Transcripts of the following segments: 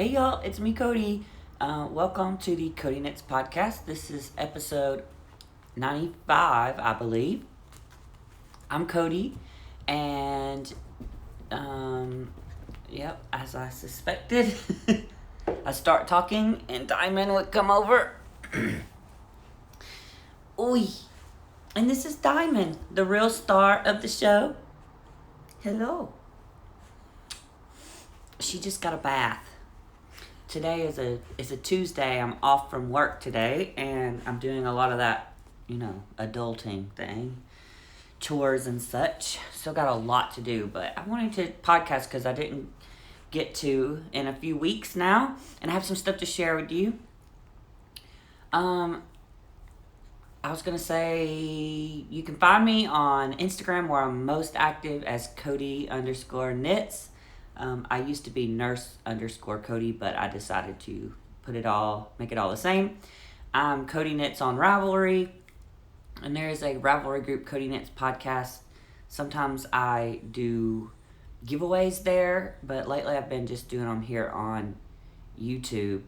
Hey y'all, it's me, Cody. Welcome to the CodiKnits podcast. This is episode 95, I believe. I'm Cody, and as I suspected, I start talking and Diamond would come over. Oi! And this is Diamond, the real star of the show. Hello. She just got a bath. Today is a Tuesday. I'm off from work today, and I'm doing a lot of that, adulting thing, chores and such. Still got a lot to do, but I wanted to podcast because I didn't get to in a few weeks now, and I have some stuff to share with you. I was gonna say you can find me on Instagram where I'm most active as Cody_knits. I used to be nurse_Cody, but I decided to make it all the same. I'm CodiKnits on Ravelry, and there is a Ravelry group, CodiKnits podcast. Sometimes I do giveaways there, but lately I've been just doing them here on YouTube.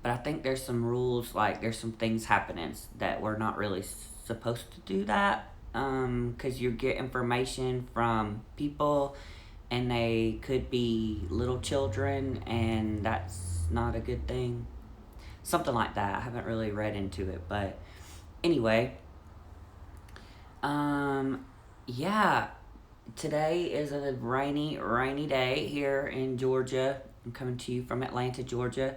But I think there's some rules, like there's some things happening that we're not really supposed to do that. Because you get information from people and they could be little children, and that's not a good thing. Something like that. I haven't really read into it, but anyway. Today is a rainy day here in Georgia. I'm coming to you from Atlanta, Georgia.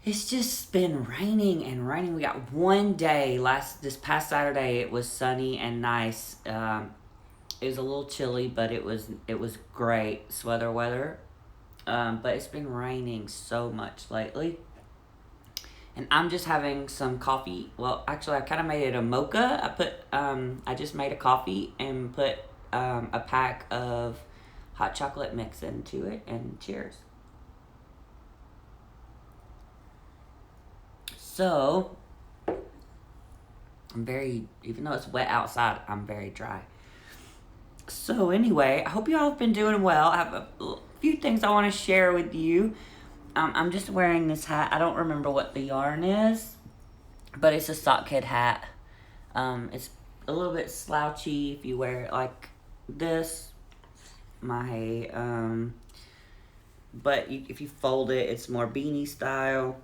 It's just been raining and raining. We got one day this past Saturday. It was sunny and nice. It was a little chilly, but it was great sweater weather. But it's been raining so much lately, and I'm just having some coffee. Well, actually, I kind of made it a mocha. I just made a coffee and put a pack of hot chocolate mix into it. And cheers. So, even though it's wet outside, I'm very dry. So anyway, I hope you all have been doing well. I have a few things I want to share with you. I'm just wearing this hat. I don't remember what the yarn is, but it's a sockhead hat. It's a little bit slouchy if you wear it like this. If you fold it, it's more beanie style.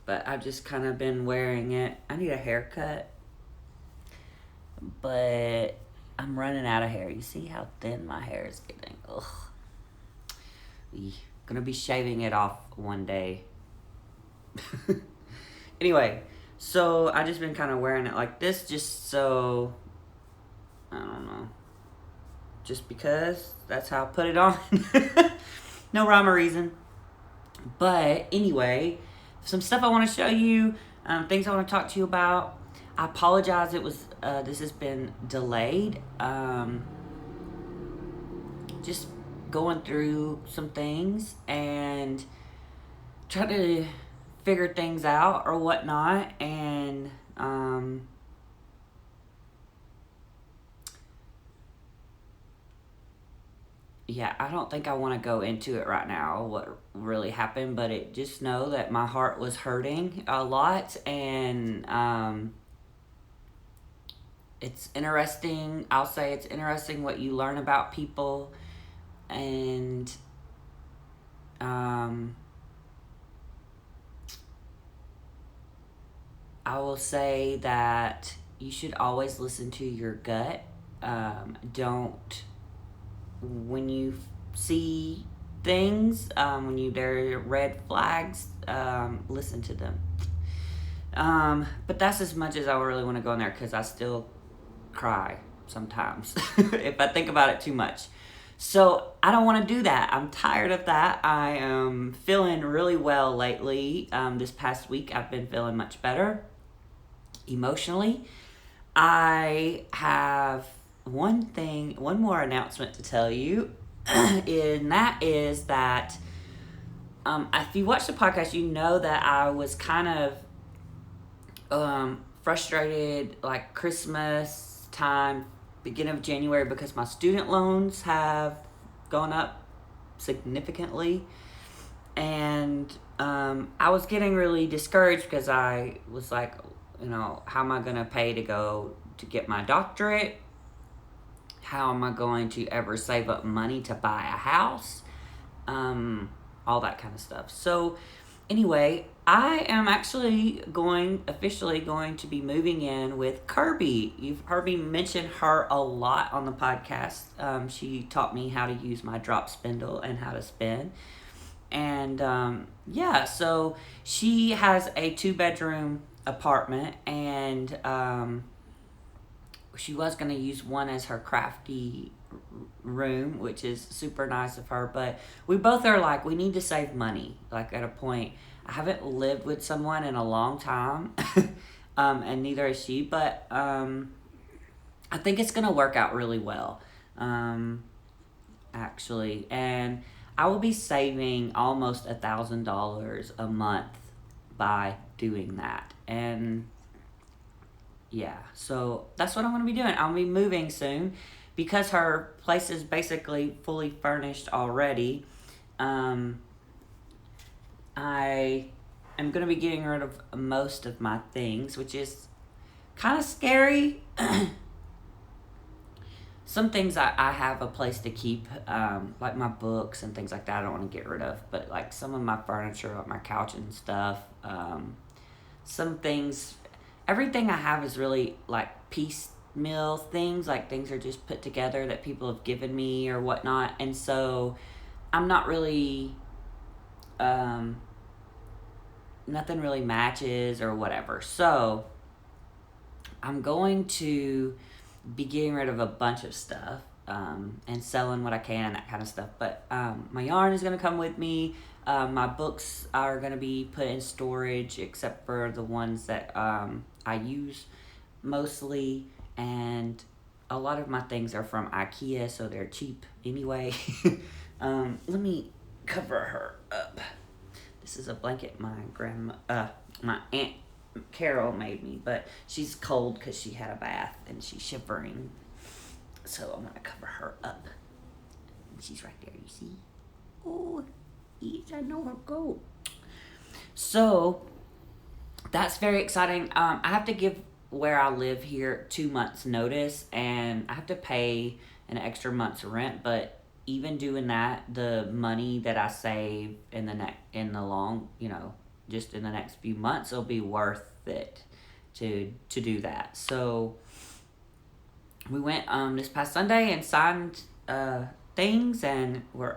But I've just kind of been wearing it. I need a haircut, but I'm running out of hair. You see how thin my hair is getting? Ugh. Gonna be shaving it off one day. Anyway, so I just been kind of wearing it like this, just so, I don't know, just because that's how I put it on. No rhyme or reason. But anyway, some stuff I want to show you, things I want to talk to you about. I apologize. This has been delayed. Just going through some things and trying to figure things out or whatnot. And I don't think I want to go into it right now, what really happened, but just know that my heart was hurting a lot, and it's interesting. I'll say it's interesting what you learn about people, and I will say that you should always listen to your gut. When you see things, there are red flags, listen to them. But that's as much as I really want to go in there, because I still cry sometimes if I think about it too much. So I don't want to do that. I'm tired of that. I am feeling really well lately. This past week I've been feeling much better emotionally. I have one more announcement to tell you, and that is that if you watch the podcast, you know that I was kind of frustrated, like Christmas time, beginning of January, because my student loans have gone up significantly. And I was getting really discouraged because I was like, how am I going to pay to go to get my doctorate? How am I going to ever save up money to buy a house? All that kind of stuff. So anyway, I am actually officially going to be moving in with Kirby. You've heard me mention her a lot on the podcast. She taught me how to use my drop spindle and how to spin. And so she has a 2-bedroom apartment, and she was going to use one as her crafty room, which is super nice of her. But we both are like, we need to save money. Like, at a point, I haven't lived with someone in a long time, and neither has she. But I think it's going to work out really well, actually. And I will be saving almost $1,000 a month by doing that. And yeah, so that's what I'm going to be doing. I'll be moving soon because her place is basically fully furnished already. I am going to be getting rid of most of my things, which is kind of scary. Some things I have a place to keep, like my books and things like that I don't want to get rid of. But like some of my furniture, like my couch and stuff, some things, everything I have is really like piecemeal things. Like things are just put together that people have given me or whatnot. And so I'm not really, nothing really matches or whatever. So I'm going to be getting rid of a bunch of stuff and selling what I can and that kind of stuff. But my yarn is going to come with me. My books are going to be put in storage, except for the ones that I use mostly. And a lot of my things are from IKEA, so they're cheap anyway. Let me cover her up. This is a blanket my Aunt Carol made me, but she's cold because she had a bath and she's shivering. So I'm going to cover her up. And she's right there, you see? Oh, yes, I know her go. So that's very exciting. I have to give where I live here 2 months notice, and I have to pay an extra month's rent, but even doing that, the money that I save in the just in the next few months, it'll be worth it to do that. So we went this past Sunday and signed things, and we're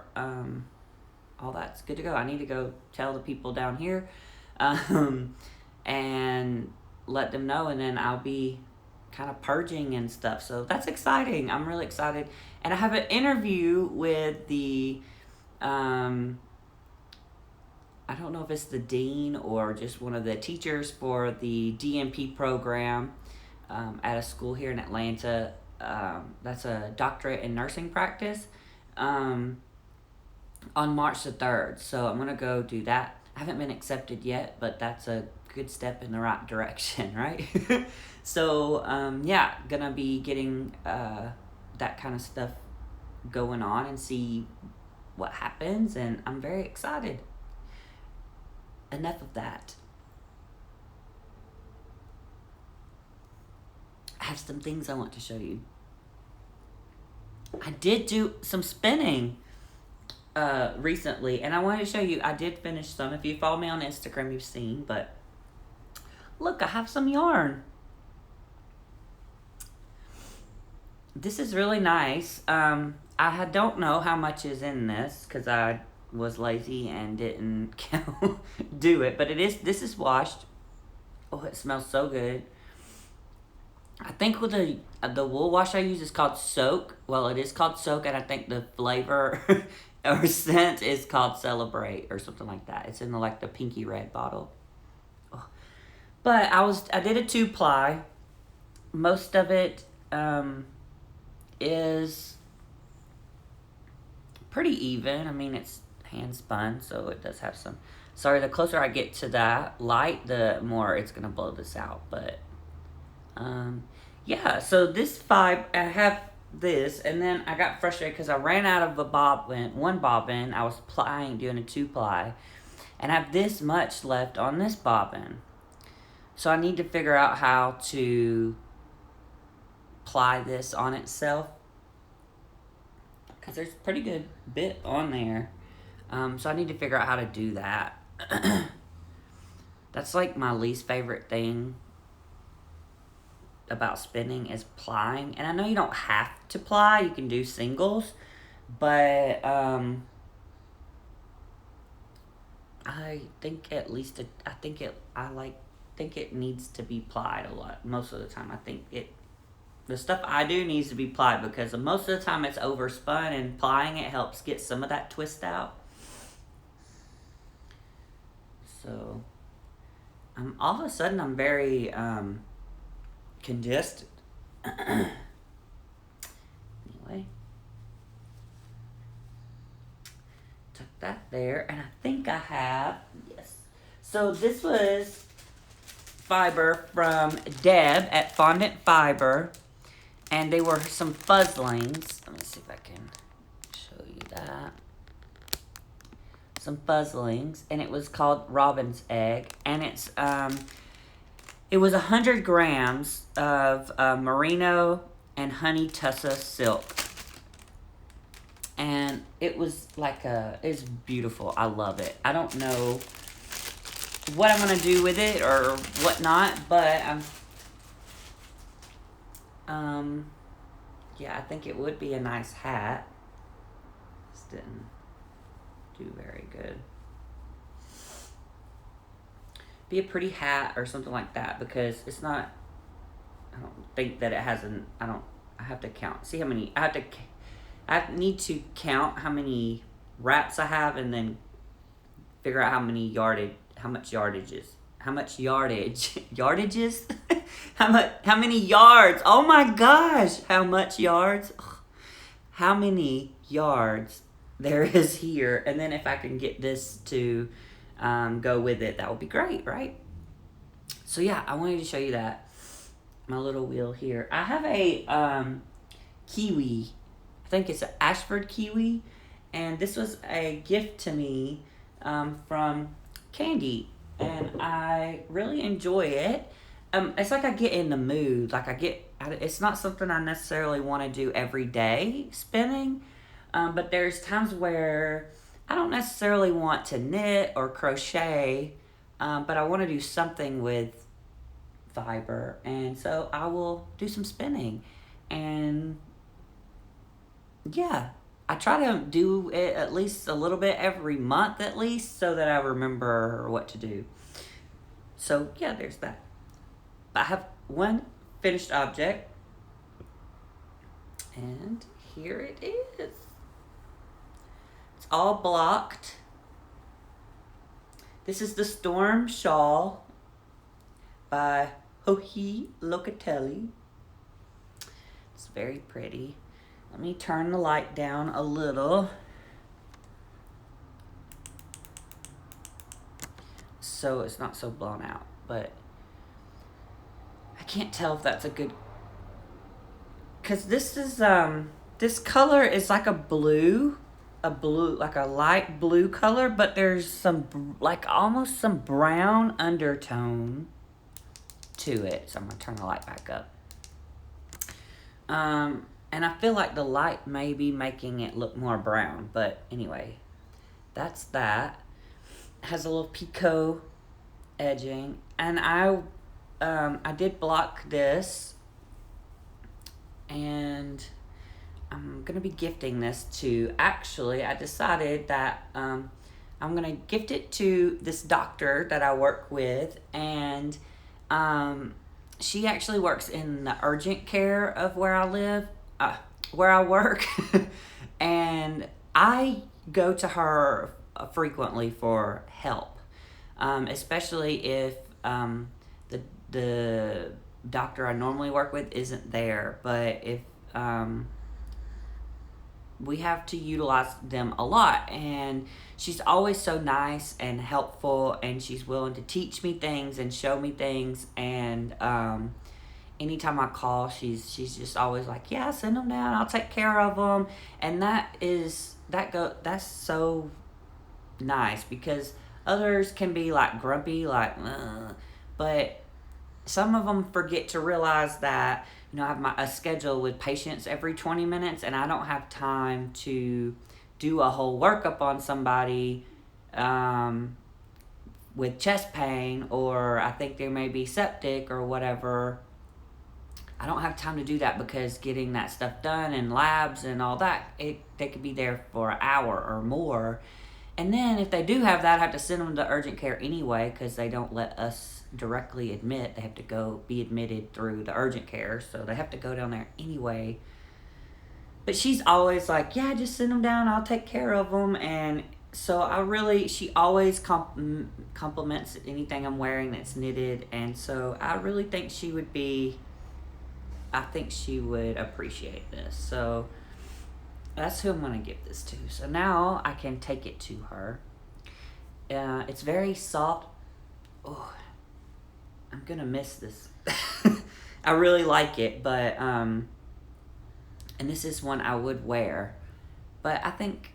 all that's good to go. I need to go tell the people down here and let them know, and then I'll be kind of purging and stuff. So that's exciting. I'm really excited. And I have an interview with the I don't know if it's the dean or just one of the teachers for the DNP program at a school here in Atlanta. That's a doctorate in nursing practice on March the 3rd. So I'm going to go do that. I haven't been accepted yet, but that's a good step in the right direction, right? So, going to be getting that kind of stuff going on and see what happens. And I'm very excited. Enough of that. I have some things I want to show you. I did do some spinning recently, and I wanted to show you. I did finish some. If you follow me on Instagram, you've seen, but look, I have some yarn. This is really nice. I don't know how much is in this because I was lazy and didn't do it, but this is washed. Oh, it smells so good. I think with the wool wash I use is called Soak. Well, it is called Soak, and I think the flavor or scent is called Celebrate or something like that. It's in the pinky red bottle. Oh. But I did a 2-ply. Most of it is pretty even. I mean, it's hand spun, so it does have some. Sorry, the closer I get to that light, the more it's gonna blow this out. But so this 5, I have this, and then I got frustrated because I ran out of one bobbin. I was doing a 2-ply, and I have this much left on this bobbin. So I need to figure out how to ply this on itself, because there's a pretty good bit on there. So I need to figure out how to do that. That's like my least favorite thing about spinning is plying. And I know you don't have to ply, you can do singles, but I think at least I think it needs to be plied a lot most of the time. I think the stuff I do needs to be plied, because most of the time it's overspun, and plying it helps get some of that twist out. So all of a sudden I'm very congested. Anyway, tuck that there, and I think I have, yes. So this was fiber from Deb at Fondant Fiber, and they were some fuzzlings. Let me see if I can show you that. Some fuzzlings, and it was called Robin's Egg, and it was 100 grams of merino and honey tussa silk, and it was it's beautiful. I love it. I don't know what I'm gonna do with it or whatnot, but yeah, I think it would be a nice hat. Just didn't do very good. Be a pretty hat or something like that, because it's not, I don't think that it has I have to count, see how many, I need to count how many wraps I have, and then figure out how many yardages, how many yards, oh my gosh, how much yards, how many yards there is here, and then if I can get this to go with it, that would be great, right? So yeah, I wanted to show you that, my little wheel here. I have a kiwi, I think it's an Ashford kiwi, and this was a gift to me from Candy, and I really enjoy it. It's like I get in the mood, it's not something I necessarily want to do every day, spinning, but there's times where I don't necessarily want to knit or crochet, but I want to do something with fiber, and so I will do some spinning. And yeah, I try to do it at least a little bit every month at least, so that I remember what to do. So yeah, there's that. I have one finished object, and here it is. It's all blocked. This is the Storm Shawl by Joji Locatelli. It's very pretty. Let me turn the light down a little so it's not so blown out, but I can't tell if that's a good, because this is this color is like a light blue color, but there's some almost some brown undertone to it. So I'm gonna turn the light back up. And I feel like the light may be making it look more brown, but anyway, that's that. It has a little picot edging, and I did block this, and I'm gonna be gifting this to, actually I decided that I'm gonna gift it to this doctor that I work with, and she actually works in the urgent care of where I work, and I go to her frequently for help, especially if the doctor I normally work with isn't there. But if we have to utilize them a lot, and she's always so nice and helpful, and she's willing to teach me things and show me things, and anytime I call, she's just always like, yeah, send them down. I'll take care of them. And that's so nice, because others can be like grumpy, like, but some of them forget to realize that, you know, I have a schedule with patients every 20 minutes, and I don't have time to do a whole workup on somebody with chest pain, or I think they may be septic or whatever. I don't have time to do that, because getting that stuff done and labs and all that, they could be there for an hour or more. And then if they do have that, I have to send them to urgent care anyway, because they don't let us directly admit. They have to go be admitted through the urgent care, so they have to go down there anyway. But she's always like, yeah, just send them down. I'll take care of them. And so she always compliments anything I'm wearing that's knitted. And so I really think she would appreciate this. So that's who I'm going to give this to. So now I can take it to her. It's very soft. Oh, I'm going to miss this. I really like it, but, and this is one I would wear, but I think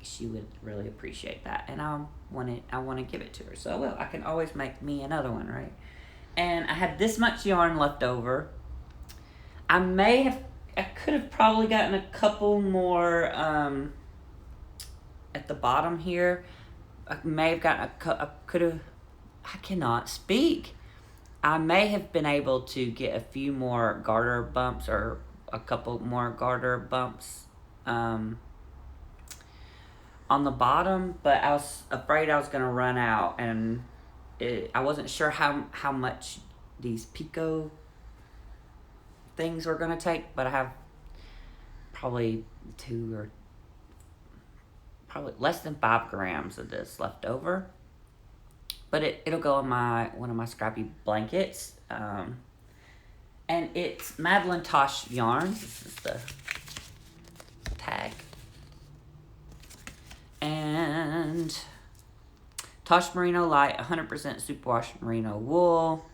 she would really appreciate that. And I want to give it to her. So I can always make me another one, right? And I had this much yarn left over. I could have probably gotten a couple more at the bottom here. I may have gotten I cannot speak. I may have been able to get a few more garter bumps, or a couple more garter bumps on the bottom, but I was afraid I was going to run out, and I wasn't sure how much these picot things were going to take, but I have probably probably less than 5 grams of this left over. But it'll go in one of my scrappy blankets. And it's Madeline Tosh yarn. This is the tag. And Tosh Merino Light, 100% superwash merino wool.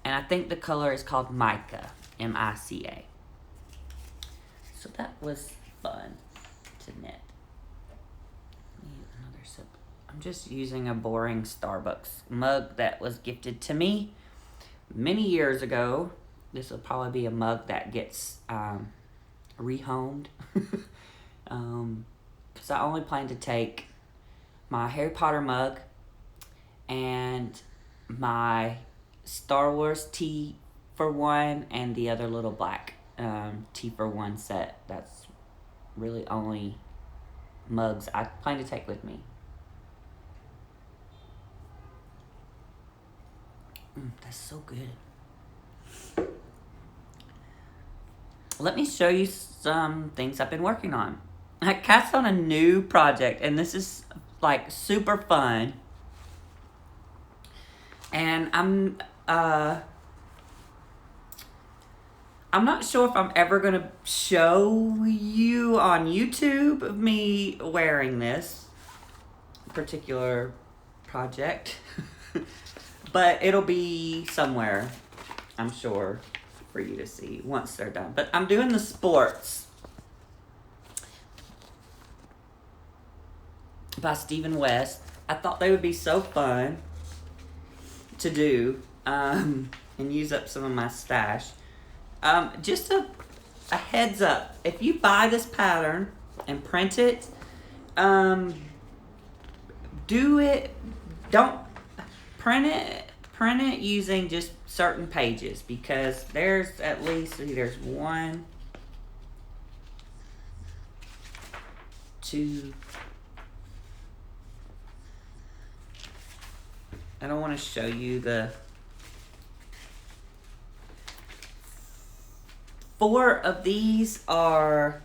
And I think the color is called Mica, M-I-C-A. So that was fun to knit. Need another sip. I'm just using a boring Starbucks mug that was gifted to me many years ago. This will probably be a mug that gets rehomed. Because I only plan to take my Harry Potter mug and my Star Wars Tea for One and the other little black Tea for One set. That's really only mugs I plan to take with me. That's so good. Let me show you some things I've been working on. I cast on a new project, and this is like super fun. And I'm not sure if I'm ever gonna show you on YouTube of me wearing this particular project. But it'll be somewhere, I'm sure, for you to see once they're done. But I'm doing the sports by Stephen West. I thought they would be so fun to do and use up some of my stash. Just a heads up, if you buy this pattern and print it, don't print it using just certain pages, because there's at least, there's 1, 2, I don't want to show you the 4 of these are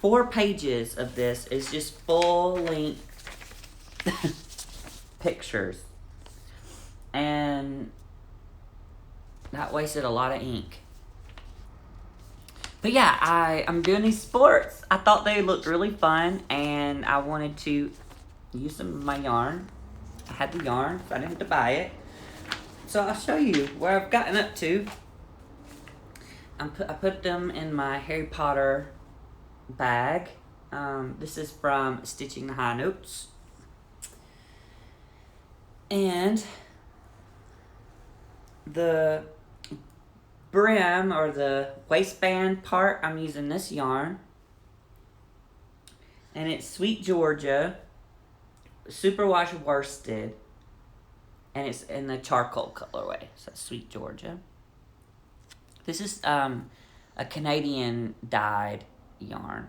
4 pages of this is just full length pictures, and that wasted a lot of ink. But yeah, I'm doing these sports. I thought they looked really fun, and I wanted to use some of my yarn. I had the yarn, so I didn't have to buy it. So I'll show you where I've gotten up to. I put them in my Harry Potter bag. This is from Stitching the High Notes. And the brim or the waistband part, I'm using this yarn. And it's Sweet Georgia, superwash worsted. And it's in the charcoal colorway. So Sweet Georgia. This is a Canadian dyed yarn.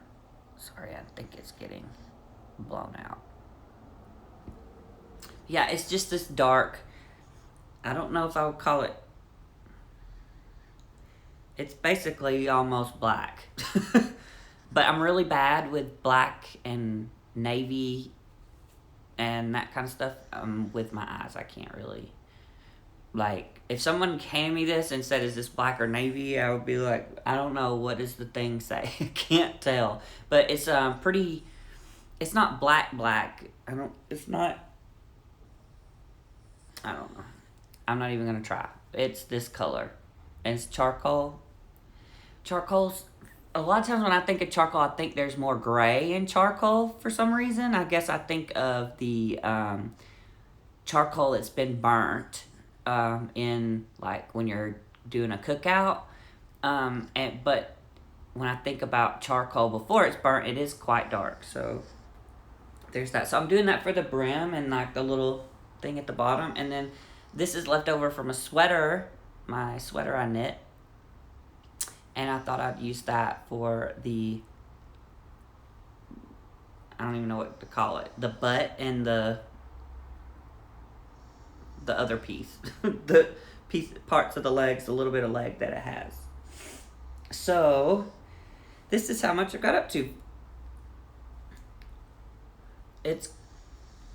Sorry, I think it's getting blown out. Yeah, it's just this dark, I don't know if I would call it, it's basically almost black. But I'm really bad with black and navy and that kind of stuff. With my eyes, I can't really, like, if someone handed me this and said, is this black or navy, I would be like, I don't know, what does the thing say? I can't tell. But it's pretty, it's not black, it's not, I don't know. I'm not even going to try. It's this color. And it's charcoal. Charcoal's, a lot of times when I think of charcoal, I think there's more gray in charcoal for some reason. I guess I think of the charcoal that's been burnt in, like, when you're doing a cookout. But when I think about charcoal before it's burnt, it is quite dark. So there's that. So I'm doing that for the brim and, like, the little thing at the bottom. And then this is left over from a sweater, my sweater I knit. And I thought I'd use that for the, I don't even know what to call it, the butt and the other piece. The piece, parts of the legs, the little bit of leg that it has. So this is how much I got up to. It's,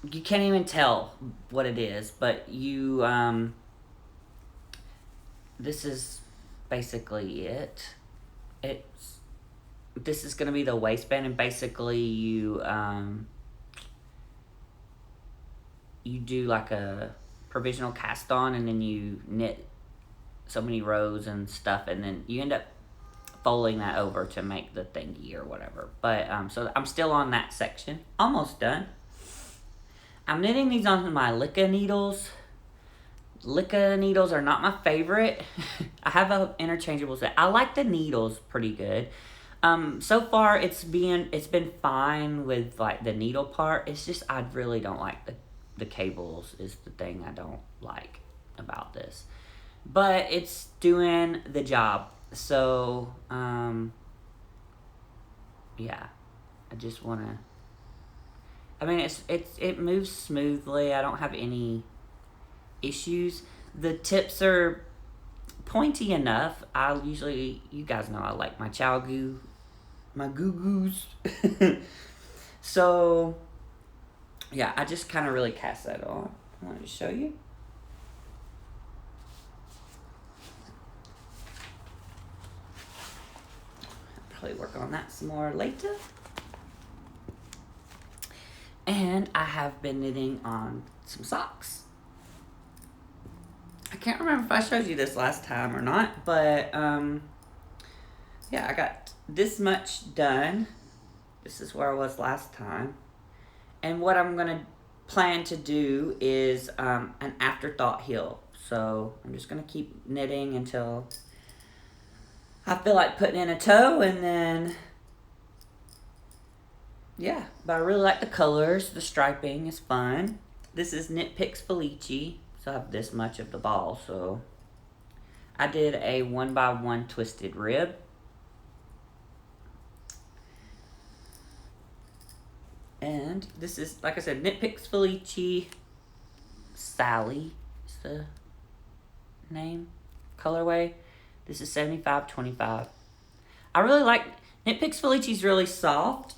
you can't even tell what it is, but you, this is basically it. This is going to be the waistband, and basically you do like a provisional cast on, and then you knit so many rows and stuff, and then you end up folding that over to make the thingy or whatever. But so I'm still on that section, almost done. I'm knitting these on my Licca needles. Licca needles are not my favorite. I have an interchangeable set. I like the needles pretty good. So far it's been fine with, like, the needle part. It's just I really don't like the cables is the thing I don't like about this. But it's doing the job. So yeah. I just wanna, I mean, it moves smoothly. I don't have any issues. The tips are pointy enough. You guys know I like my my goo-goos. So yeah, I just kind of really cast that on. I want to show you. I'll probably work on that some more later. And I have been knitting on some socks. I can't remember if I showed you this last time or not, but yeah, I got this much done. This is where I was last time. And what I'm going to plan to do is an afterthought heel. So I'm just going to keep knitting until I feel like putting in a toe, and then yeah, but I really like the colors. The striping is fun. This is Knit Picks Felici. So I have this much of the ball. So I did a 1x1 twisted rib. And this is, like I said, Knit Picks Felici. Sally is the name. Colorway. This is 75-25. I really like, Knit Picks Felici's really soft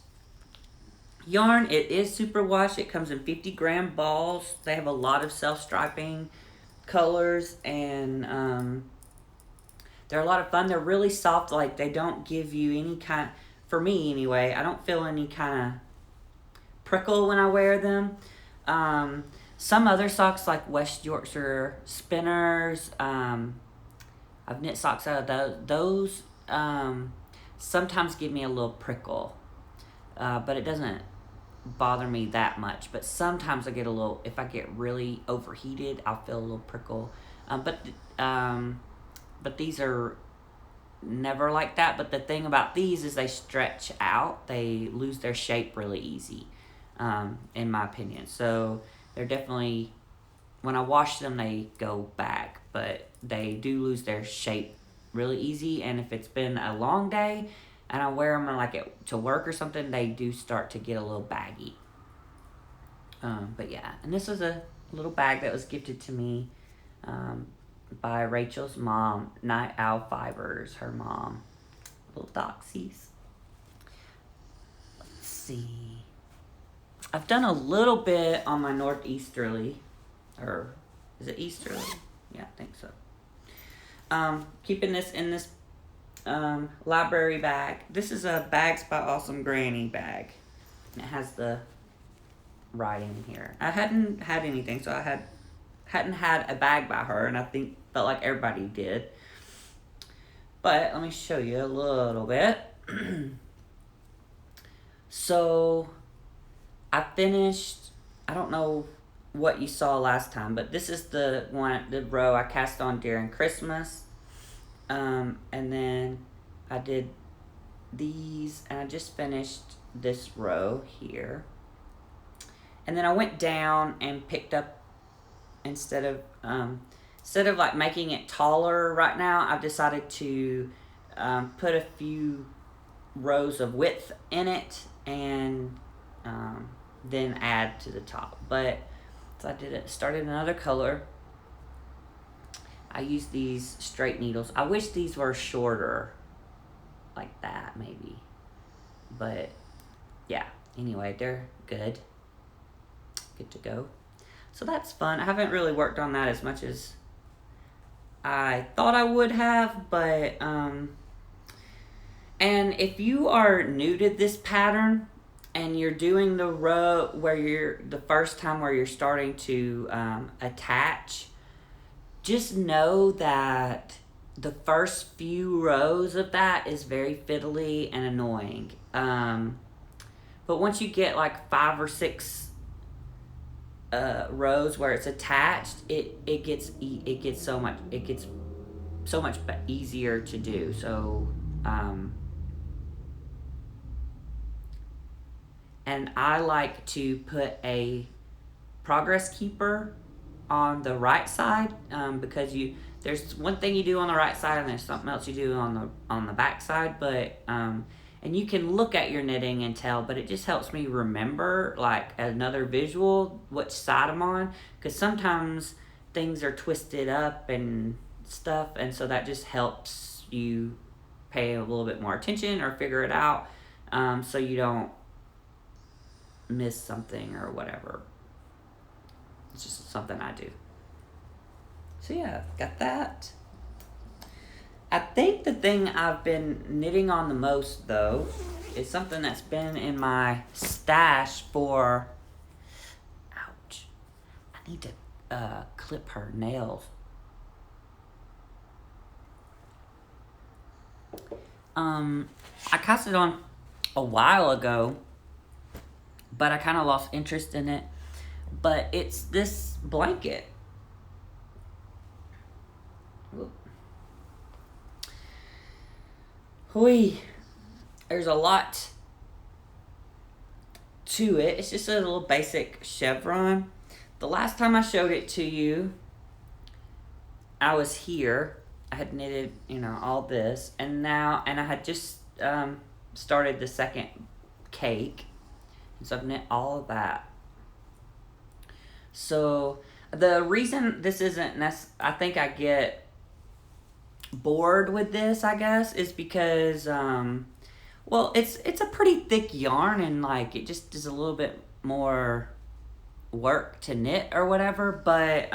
yarn. It is superwash. It comes in 50-gram balls. They have a lot of self-striping colors, and they're a lot of fun. They're really soft. Like, they don't give you any kind, for me anyway, I don't feel any kind of prickle when I wear them. Some other socks like West Yorkshire Spinners, I've knit socks out of those. Those sometimes give me a little prickle, but it doesn't bother me that much. But sometimes I get a little, if I get really overheated, I'll feel a little prickle. But these are never like that. But the thing about these is they stretch out. They lose their shape really easy, in my opinion. So they're definitely, when I wash them, they go back. But they do lose their shape really easy. And if it's been a long day and I wear them like to work or something, they do start to get a little baggy. But yeah, and this was a little bag that was gifted to me by Rachel's mom, Night Owl Fibers, her mom. Little doxies. Let's see. I've done a little bit on my northeasterly, or is it easterly? Yeah, I think so. Keeping this in this library bag. This is a Bags by Awesome Granny bag. And it has the writing here. I hadn't had anything, so I hadn't had a bag by her, and I felt like everybody did. But let me show you a little bit. So I finished, I don't know what you saw last time, but this is the row I cast on during Christmas. And then I did these, and I just finished this row here. And then I went down and picked up, instead of like making it taller right now, I've decided to put a few rows of width in it and then add to the top. But so I started another color. I used these straight needles. I wish these were shorter like that maybe. But yeah, anyway, they're good. Good to go. So that's fun. I haven't really worked on that as much as I thought I would have, but and if you are new to this pattern and you're doing the row where the first time where you're starting to attach, just know that the first few rows of that is very fiddly and annoying. But once you get like 5 or 6 rows where it's attached, it gets so much easier to do. So and I like to put a progress keeper on the right side, because there's one thing you do on the right side and there's something else you do on the back side, but and you can look at your knitting and tell, but it just helps me remember like another visual which side I'm on, because sometimes things are twisted up and stuff, and so that just helps you pay a little bit more attention or figure it out, so you don't miss something or whatever. It's just something I do. So yeah, got that. I think the thing I've been knitting on the most, though, is something that's been in my stash for... Ouch. I need to clip her nails. I cast it on a while ago, but I kind of lost interest in it. But it's this blanket. Whoop. Hoi. There's a lot to it. It's just a little basic chevron. The last time I showed it to you, I was here. I had knitted, all this, and I had just started the second cake, and so I've knit all of that. So the reason this isn't I think I get bored with this, I guess, is because well, it's a pretty thick yarn, and like it just is a little bit more work to knit or whatever, but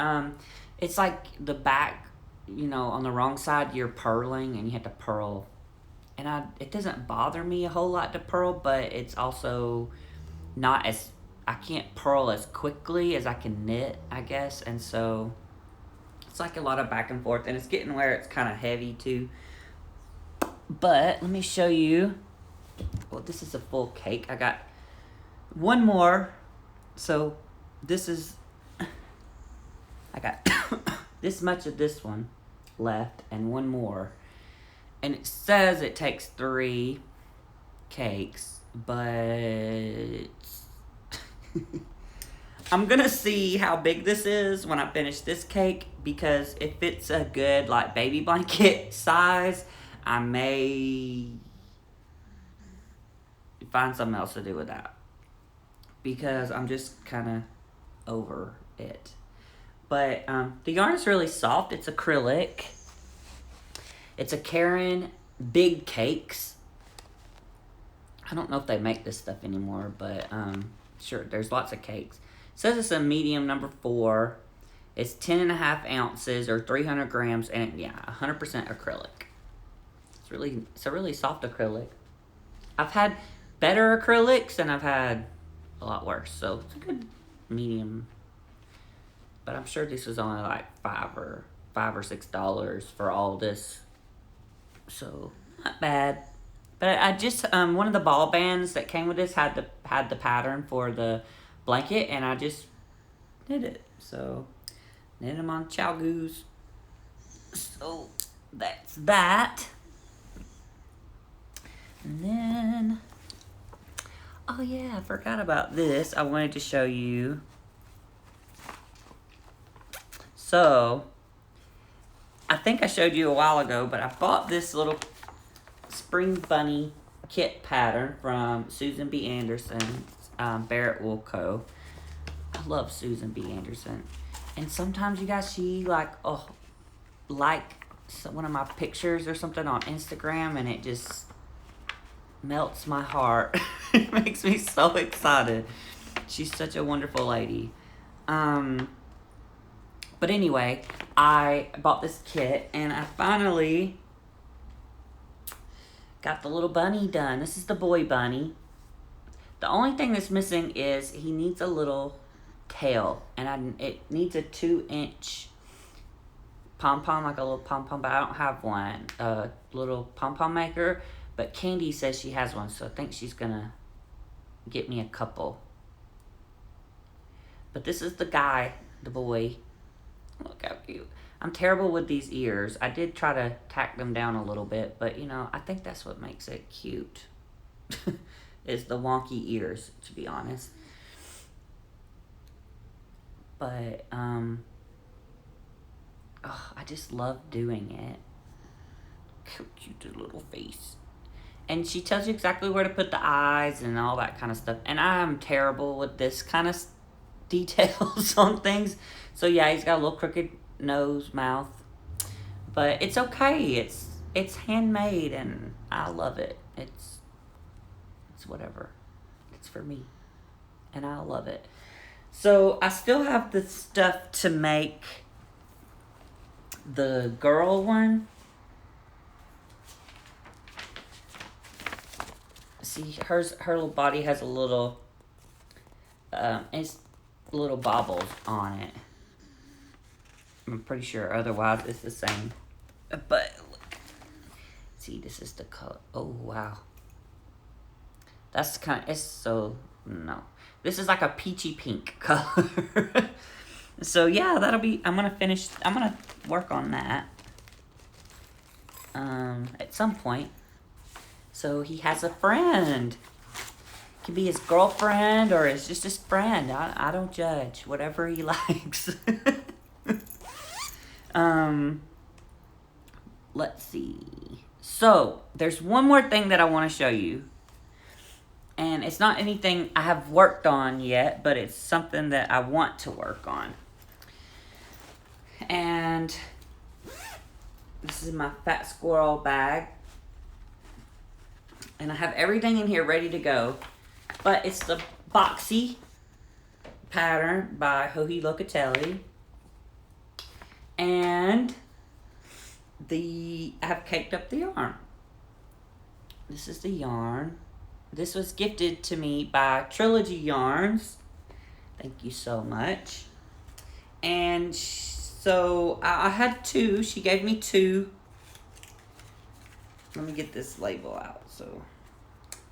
it's like the back, on the wrong side you're purling and you have to purl, and it doesn't bother me a whole lot to purl, but it's also not as I can't purl as quickly as I can knit, I guess, and so it's like a lot of back and forth, and it's getting where it's kind of heavy too. But let me show you. Well, this is a full cake. I got one more. So this is, I got this much of this one left and one more. And it says it takes 3 cakes, but I'm gonna see how big this is when I finish this cake, because if it's a good like baby blanket size, I may find something else to do with that, because I'm just kind of over it. But the yarn is really soft. It's acrylic. It's a Karen Big Cakes. I don't know if they make this stuff anymore, but sure, there's lots of cakes. It says it's a medium number 4. It's 10.5 ounces or 300 grams, and yeah, 100% acrylic. It's a really soft acrylic. I've had better acrylics and I've had a lot worse, so it's a good medium. But I'm sure this was only like $5 or $6 for all this, so not bad. But I just one of the ball bands that came with this had the pattern for the blanket, and I just knit it. So knit them on Chow Goose. So that's that. And then, oh yeah, I forgot about this. I wanted to show you. So, I think I showed you a while ago, but I bought this little spring bunny kit pattern from Susan B. Anderson's Barrett Wool Co. I love Susan B. Anderson. And sometimes, you guys, she like one of my pictures or something on Instagram, and it just melts my heart. It makes me so excited. She's such a wonderful lady. But anyway, I bought this kit, and I finally got the little bunny done. This is the boy bunny. The only thing that's missing is he needs a little tail, and it needs a 2-inch pom-pom, like a little pom-pom, but I don't have one. A little pom-pom maker, but Candy says she has one, so I think she's gonna get me a couple. But this is the guy, the boy. Look how cute. I'm terrible with these ears. I did try to tack them down a little bit, but you know, I think that's what makes it cute. Is the wonky ears, to be honest. But I just love doing it. Cute little face. And she tells you exactly where to put the eyes and all that kind of stuff. And I'm terrible with this kind of details on things. So yeah, he's got a little crooked nose, mouth. But it's okay. It's handmade, and I love it. It's whatever. It's for me. And I love it. So I still have the stuff to make the girl one. See, her little body has a little, it's little baubles on it. I'm pretty sure, otherwise it's the same. But look, see, this is the color. Oh wow, that's kind of, it's so, no, this is like a peachy pink color. So yeah, I'm gonna work on that at some point. So he has a friend. Could be his girlfriend or it's just his friend. I don't judge. Whatever he likes. Let's see. So, there's one more thing that I want to show you. And it's not anything I have worked on yet, but it's something that I want to work on. And this is my Fat Squirrel bag. And I have everything in here ready to go. But it's the boxy pattern by Joji Locatelli. And I have caked up the yarn. This is the yarn. This was gifted to me by Trilogy Yarns. Thank you so much. And so I had two. She gave me two. Let me get this label out so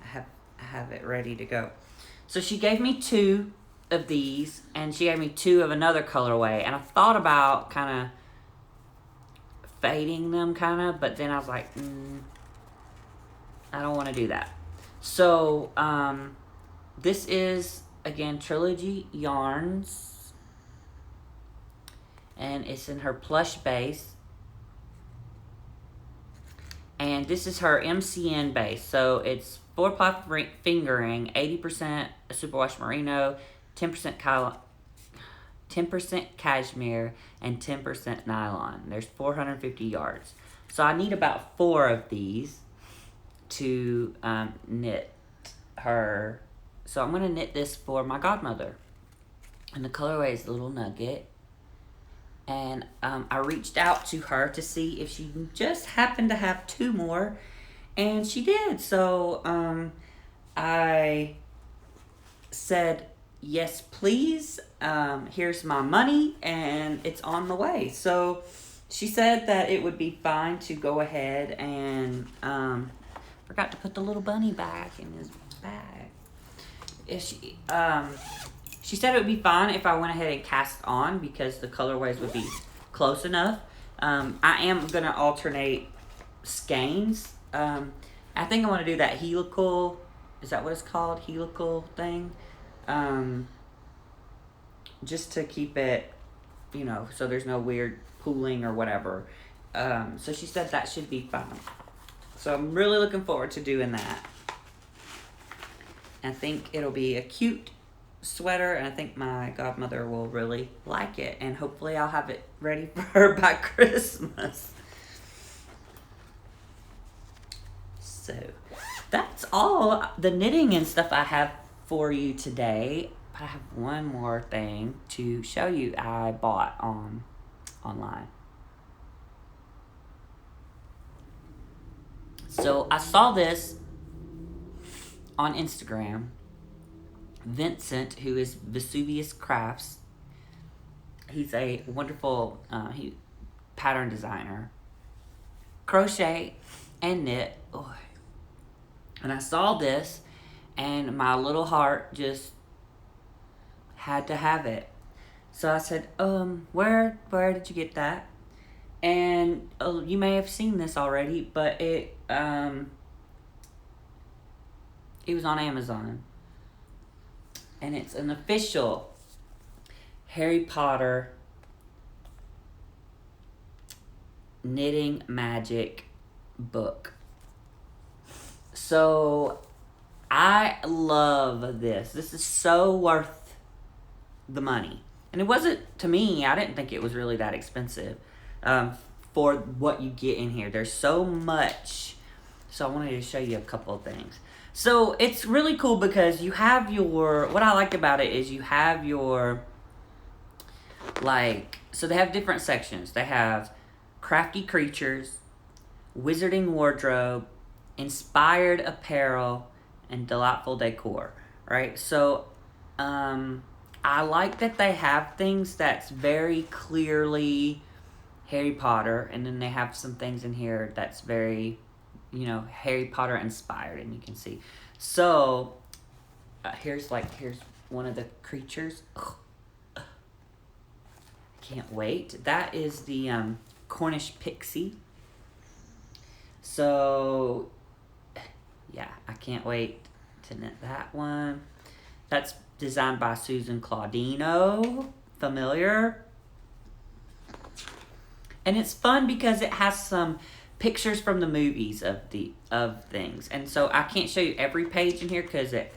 I have it ready to go. So she gave me two of these, and she gave me two of another colorway. And I thought about kind of fading them, but then I was like, I don't want to do that. So this is, again, Trilogy Yarns, and it's in her plush base. And this is her MCN base. So it's 4-ply fingering, 80% superwash merino, 10% cashmere, and 10% nylon. There's 450 yards. So I need about 4 of these to knit her. So I'm going to knit this for my godmother. And the colorway is Little Nugget. And I reached out to her to see if she just happened to have 2 more. And she did. So I said, yes, please. Here's my money. And it's on the way. So she said that it would be fine to go ahead and... forgot to put the little bunny back in his bag. She said it would be fine if I went ahead and cast on because the colorways would be close enough. I am going to alternate skeins. I think I want to do that helical, is that what it's called? Helical thing. Just to keep it, so there's no weird pooling or whatever. So she said that should be fine. So I'm really looking forward to doing that. I think it'll be a cute sweater, and I think my godmother will really like it, and hopefully I'll have it ready for her by Christmas. So that's all the knitting and stuff I have for you today. But I have one more thing to show you I bought online. So I saw this on Instagram. Vincent, who is Vesuvius Crafts, he's a wonderful pattern designer. Crochet and knit. Oh. And I saw this, and my little heart just had to have it. So I said, where did you get that? And you may have seen this already, but it was on Amazon. And it's an official Harry Potter knitting magic book. So I love this. This is so worth the money. And it wasn't, to me, I didn't think it was really that expensive for what you get in here. There's so much. So I wanted to show you a couple of things. So it's really cool because you have what I liked about it is you have so they have different sections. They have crafty creatures, wizarding wardrobe, inspired apparel, and delightful decor, right? So I like that they have things that's very clearly Harry Potter, and then they have some things in here that's very... Harry Potter inspired, and you can see. So, here's one of the creatures. Can't wait. That is the Cornish pixie. So, yeah, I can't wait to knit that one. That's designed by Susan Claudino. Familiar. And it's fun because it has some pictures from the movies of things, and so I can't show you every page in here because it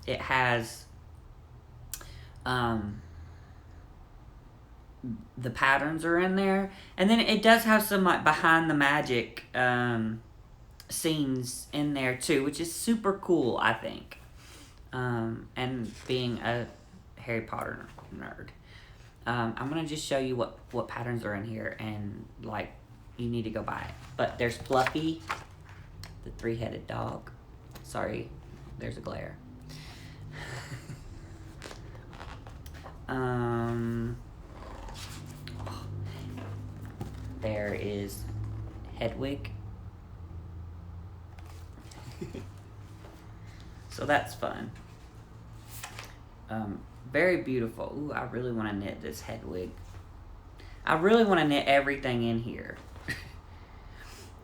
has the patterns are in there, and then it does have some behind the magic scenes in there too, which is super cool, I think. And being a Harry Potter nerd, I'm gonna just show you what patterns are in here, and you need to go buy it. But there's Fluffy, the 3-headed dog. Sorry, there's a glare. There is Hedwig. So that's fun. Very beautiful. Ooh, I really want to knit this Hedwig. I really want to knit everything in here.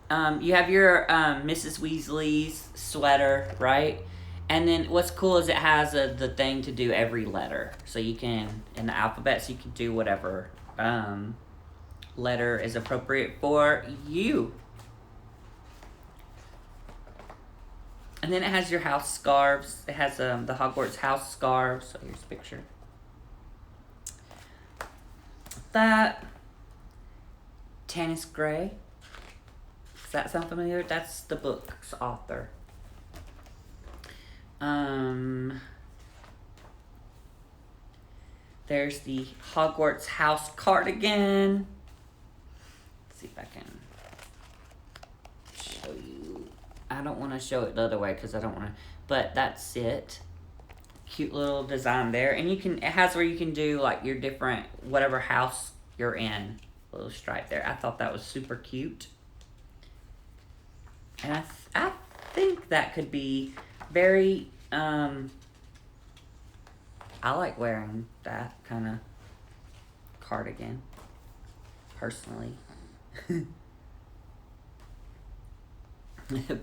You have your Mrs. Weasley's sweater, right? And then what's cool is it has the thing to do every letter. So you can, in the alphabet, so you can do whatever letter is appropriate for you. And then it has your house scarves. It has the Hogwarts house scarves. So here's a picture. That. Tanis Gray. Does that sound familiar? That's the book's author. There's the Hogwarts house cardigan. Let's see if I can show you. I don't want to show it the other way because I don't want to, but that's it. Cute little design there. And you can, it has where you can do like your different, whatever house you're in. A little stripe there. I thought that was super cute. And I think that could be very, I like wearing that kind of cardigan, personally.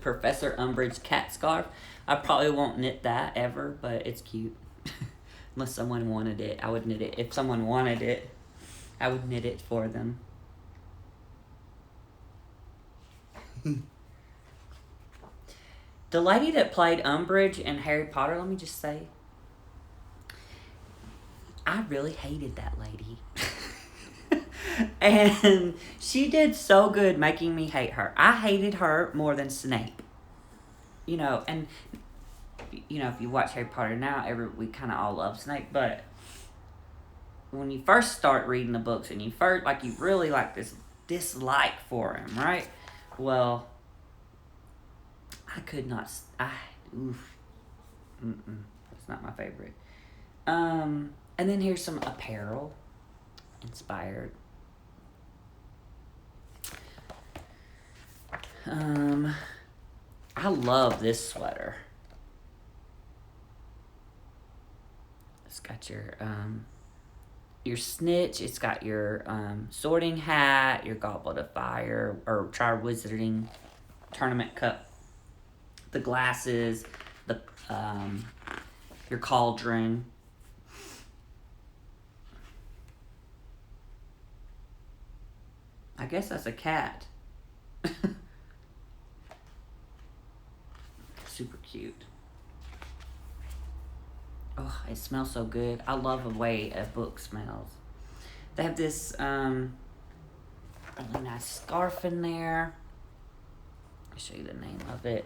Professor Umbridge cat scarf. I probably won't knit that ever, but it's cute. Unless someone wanted it, I would knit it. If someone wanted it, I would knit it for them. The lady that played Umbridge in Harry Potter, let me just say, I really hated that lady. And she did so good making me hate her. I hated her more than Snape. You know, and, you know, if you watch Harry Potter now, we kind of all love Snape, but when you first start reading the books and you really like this dislike for him, right? Well, I could not, that's not my favorite. And then here's some apparel inspired. I love this sweater. It's got your snitch. It's got your sorting hat, your goblet of fire, or Triwizarding tournament cup, the glasses, the your cauldron. I guess that's a cat. Super cute. Oh, it smells so good. I love the way a book smells. They have this really nice scarf in there. I'll show you the name of it.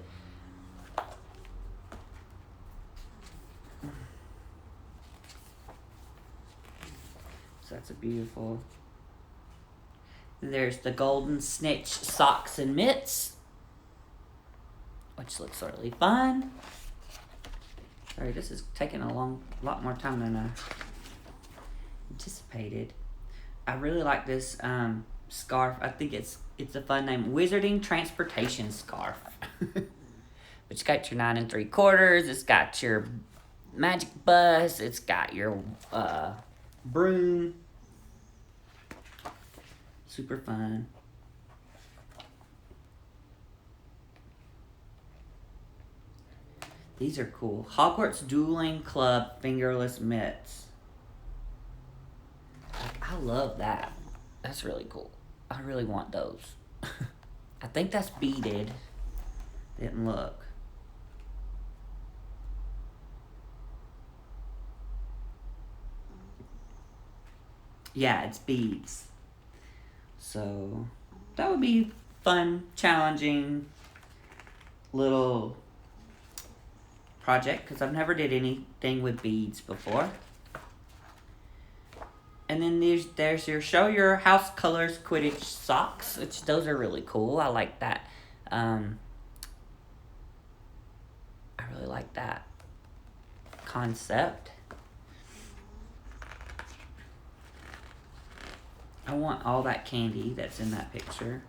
So that's a beautiful. There's the golden snitch socks and mitts, which looks really fun. Sorry, this is taking a lot more time than I anticipated. I really like this scarf. I think it's a fun name, Wizarding Transportation Scarf. It's got your 9 3/4. It's got your magic bus. It's got your broom. Super fun. These are cool. Hogwarts Dueling Club fingerless mitts. I love that. That's really cool. I really want those. I think that's beaded. Didn't look. Yeah, it's beads. So that would be fun, challenging little project because I've never did anything with beads before. And then there's your show your house colors Quidditch socks, which those are really cool. I like that. I really like that concept. I want all that candy that's in that picture.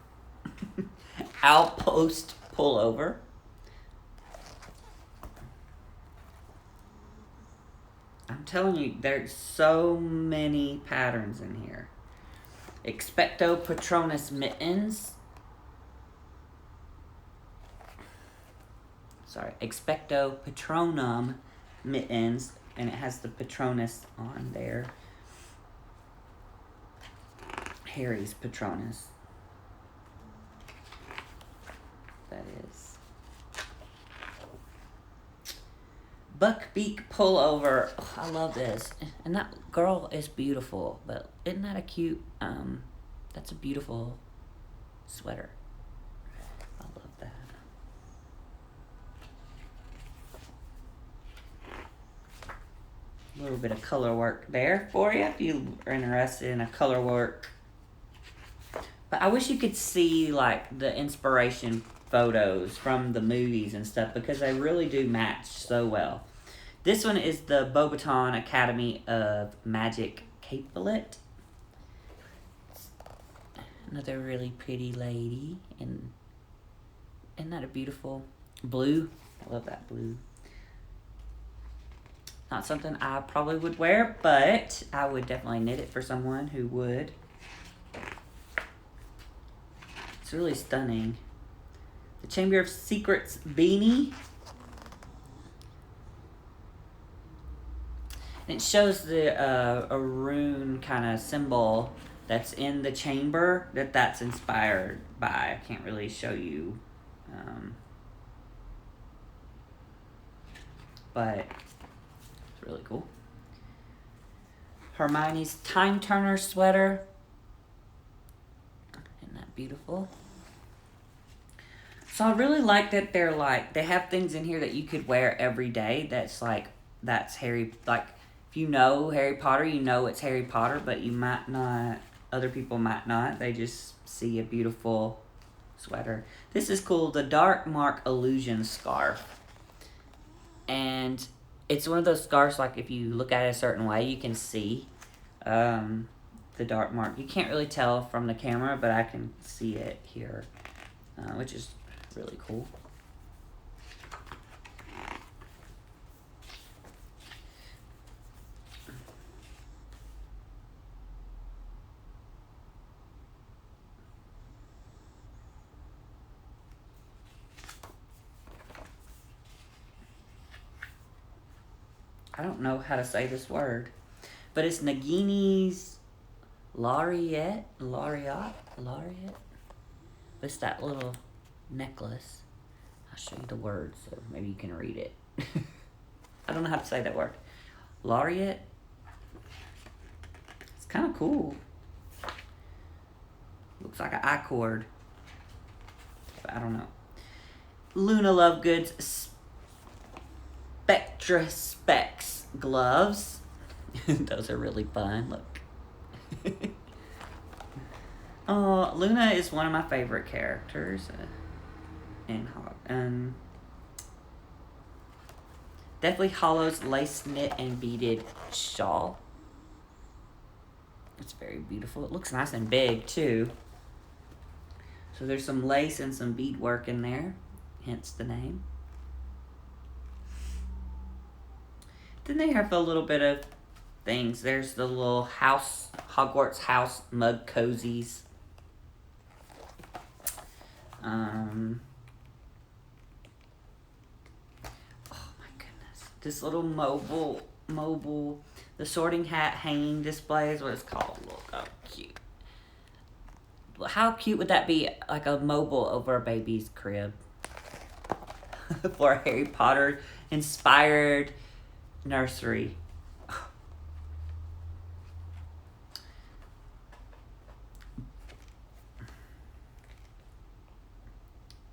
Outpost pullover. I'm telling you, there's so many patterns in here. Expecto Patronus mittens. Sorry, Expecto Patronum mittens, and it has the Patronus on there. Harry's Patronus. That is. Buckbeak pullover. Oh, I love this. And that girl is beautiful, but isn't that a cute, that's a beautiful sweater. I love that. A little bit of color work there for you if you are interested in a color work. But I wish you could see like the inspiration photos from the movies and stuff, because they really do match so well. This one is the Beauxbaton Academy of Magic capelet. Another really pretty lady. And isn't that a beautiful blue? I love that blue. Not something I probably would wear, but I would definitely knit it for someone who would. It's really stunning. The Chamber of Secrets beanie. And it shows the a rune kind of symbol that's in the chamber that's inspired by. I can't really show you. But it's really cool. Hermione's Time Turner sweater. Isn't that beautiful? So I really like that they have things in here that you could wear every day. That's Harry, like, if you know Harry Potter, you know it's Harry Potter, but you might not, other people might not. They just see a beautiful sweater. This is cool, the Dark Mark Illusion scarf. And it's one of those scarves, like, if you look at it a certain way, you can see the dark mark. You can't really tell from the camera, but I can see it here, which is really cool. I don't know how to say this word, but it's Nagini's Lariat. It's that little necklace. I'll show you the word so maybe you can read it. I don't know how to say that word. Lariat. It's kind of cool. Looks like an I cord. But I don't know. Luna Lovegoods Spectra Specs gloves. Those are really fun. Look. Oh, Luna is one of my favorite characters. Deathly Hollow's lace knit and beaded shawl. It's very beautiful. It looks nice and big too. So there's some lace and some bead work in there, hence the name. Then they have a little bit of things. There's the little house, Hogwarts house mug cozies. Oh my goodness. This little mobile, the sorting hat hanging display is what it's called. Look how cute. How cute would that be, like a mobile over a baby's crib? For a Harry Potter inspired nursery.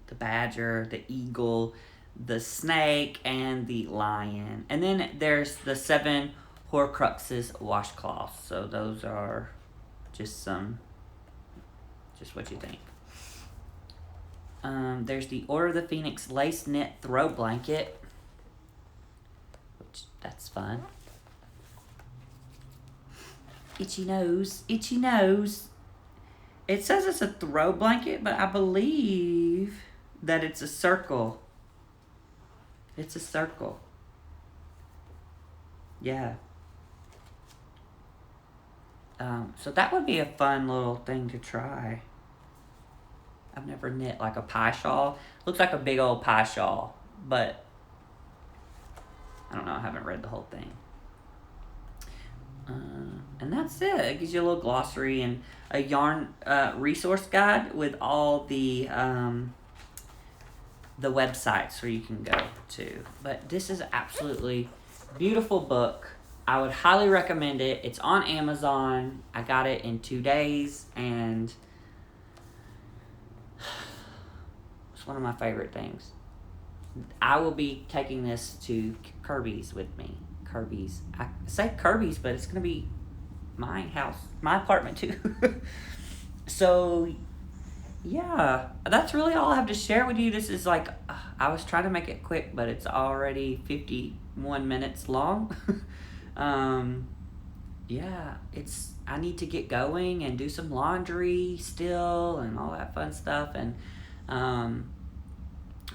The badger, the eagle, the snake, and the lion. And then there's the 7 Horcruxes washcloths. So those are just what you think. There's the Order of the Phoenix lace knit throw blanket. Which, that's fun. Itchy nose, itchy nose. It says it's a throw blanket, but I believe that it's a circle. It's a circle. Yeah. So that would be a fun little thing to try. I've never knit like a pie shawl. Looks like a big old pie shawl, but I don't know. I haven't read the whole thing. And that's it. It gives you a little glossary and a yarn resource guide with all the websites where you can go to. But this is absolutely beautiful book. I would highly recommend it. It's on Amazon. I got it in 2 days, and it's one of my favorite things. I will be taking this to Kirby's with me. Kirby's. I say Kirby's, but it's going to be my house, my apartment too. So, yeah, that's really all I have to share with you. This is like, I was trying to make it quick, but it's already 51 minutes long. Yeah, I need to get going and do some laundry still and all that fun stuff and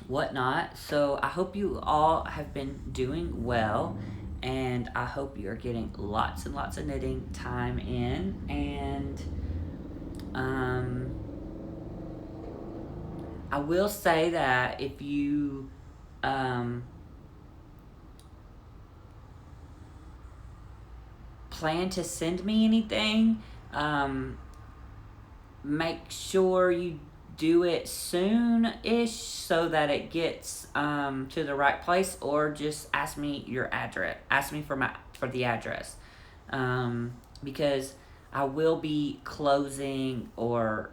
whatnot. So I hope you all have been doing well, and I hope you're getting lots and lots of knitting time in. And I will say that if you plan to send me anything, make sure you do it soon-ish so that it gets to the right place, or just ask me your address. Ask me for the address, because I will be closing, or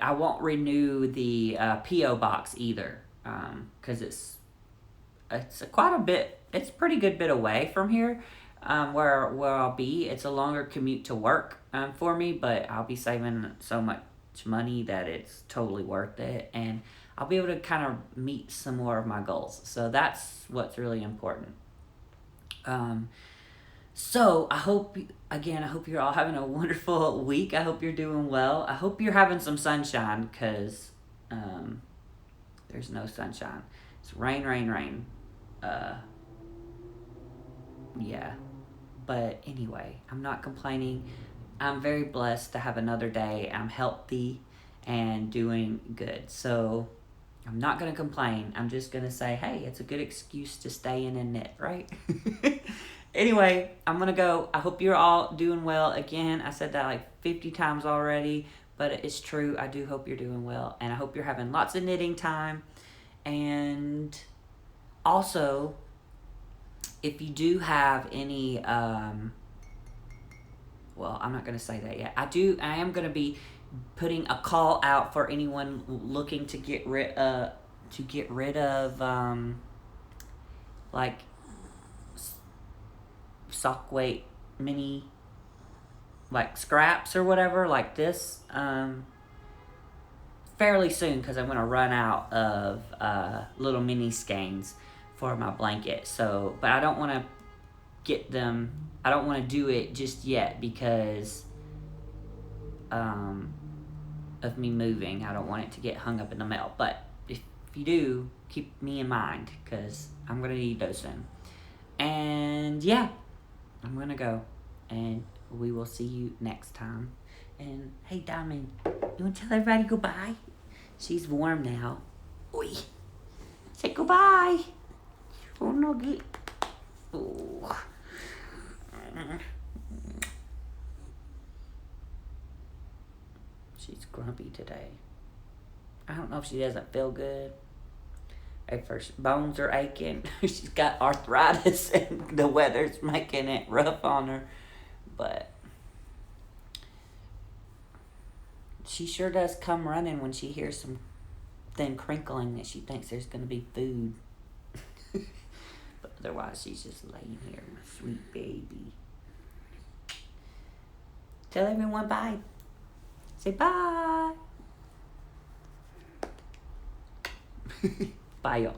I won't renew the P.O. box either, because it's quite a bit. It's a pretty good bit away from here, where I'll be. It's a longer commute to work for me, but I'll be saving so much money that it's totally worth it, and I'll be able to kind of meet some more of my goals. So that's what's really important. So I hope you're all having a wonderful week. I hope you're doing well. I hope you're having some sunshine, because there's no sunshine. It's rain. Yeah. But anyway, I'm not complaining. I'm very blessed to have another day. I'm healthy and doing good. So I'm not going to complain. I'm just going to say, hey, it's a good excuse to stay in and knit, right? Anyway, I'm going to go. I hope you're all doing well. Again, I said that like 50 times already, but it's true. I do hope you're doing well, and I hope you're having lots of knitting time. And also, if you do have any, well, I'm not going to say that yet. I am going to be putting a call out for anyone looking to get rid of, like, sock weight mini, like, scraps or whatever, like this, fairly soon, because I'm going to run out of little mini skeins for my blanket. So, but I don't want to get them, I don't want to do it just yet because of me moving. I don't want it to get hung up in the mail. But if you do, keep me in mind, because I'm going to need those soon. And yeah, I'm going to go, and we will see you next time. And hey, Diamond, you want to tell everybody goodbye? She's warm now. Oi. Say goodbye. Oh, no good. Oh. She's grumpy today. I don't know if she doesn't feel good. If her bones are aching. She's got arthritis and the weather's making it rough on her. But she sure does come running when she hears something crinkling that she thinks there's going to be food. But otherwise, she's just laying here, my sweet baby. Tell everyone bye. Say bye. Bye, y'all.